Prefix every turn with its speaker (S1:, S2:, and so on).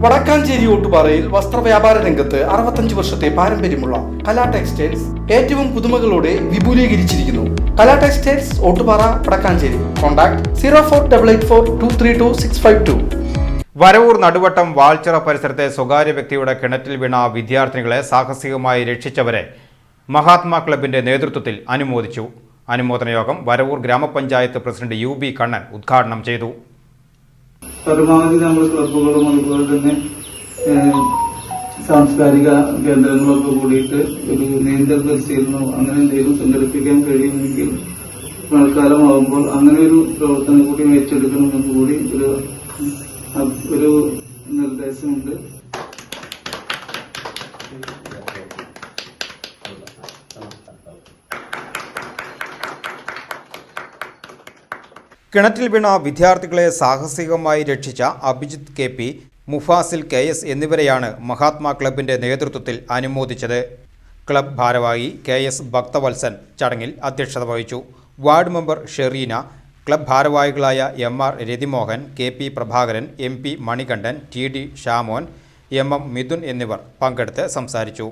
S1: വടക്കാഞ്ചേരി ഓട്ടുപാറയിൽ വസ്ത്രവ്യാപാര രംഗത്ത് 65 വർഷത്തെ പാരമ്പര്യമുള്ള കലാ ടെക്സ്റ്റൈൽസ് ഏറ്റവും പുതുമകളോടെ വിപുലീകരിച്ചിരിക്കുന്നു. കലാ ടെക്സ്റ്റൈൽസ് ഓട്ടുപാറ വടക്കാഞ്ചേരി. കോൺടാക്ട് 04884232
S2: വരവൂർ നടുവട്ടം വാൾച്ചിറ പരിസരത്തെ സ്വകാര്യ വ്യക്തിയുടെ കിണറ്റിൽ വീണ വിദ്യാർത്ഥിനികളെ സാഹസികമായി രക്ഷിച്ചവരെ മഹാത്മാ ക്ലബിന്റെ നേതൃത്വത്തിൽ അനുമോദിച്ചു. അനുമോദന യോഗം വരവൂർ ഗ്രാമപഞ്ചായത്ത് പ്രസിഡന്റ് UB കണ്ണൻ ഉദ്ഘാടനം ചെയ്തു.
S3: പരമാവധി നമ്മൾ ക്ലബ്ബുകളും അതുപോലെ തന്നെ സാംസ്കാരിക കേന്ദ്രങ്ങളൊക്കെ കൂടിയിട്ട് ഒരു നീന്തൽ പരിശീലനം അങ്ങനെ എന്തെങ്കിലും സംഘടിപ്പിക്കാൻ കഴിയുമെങ്കിൽ മഴക്കാലമാകുമ്പോൾ അങ്ങനെ ഒരു പ്രവർത്തനം കൂടി ഏറ്റെടുക്കണമെന്ന് കൂടി ഒരു നിർദ്ദേശമുണ്ട്.
S2: കിണറ്റിൽ വീണ വിദ്യാർത്ഥികളെ സാഹസികമായി രക്ഷിച്ച അഭിജിത്ത് KP, മുഫാസിൽ KS എന്നിവരെയാണ് മഹാത്മാ ക്ലബിന്റെ നേതൃത്വത്തിൽ അനുമോദിച്ചത്. ക്ലബ് ഭാരവാഹി KS ഭക്തവത്സൻ ചടങ്ങിൽ അധ്യക്ഷത വഹിച്ചു. വാർഡ് മെമ്പർ ഷെറീന, ക്ലബ് ഭാരവാഹികളായ MR Rathimohan, KP Prabhakaran, MP Manikandan, TD Shamon, MM Mithun എന്നിവർ പങ്കെടുത്ത് സംസാരിച്ചു.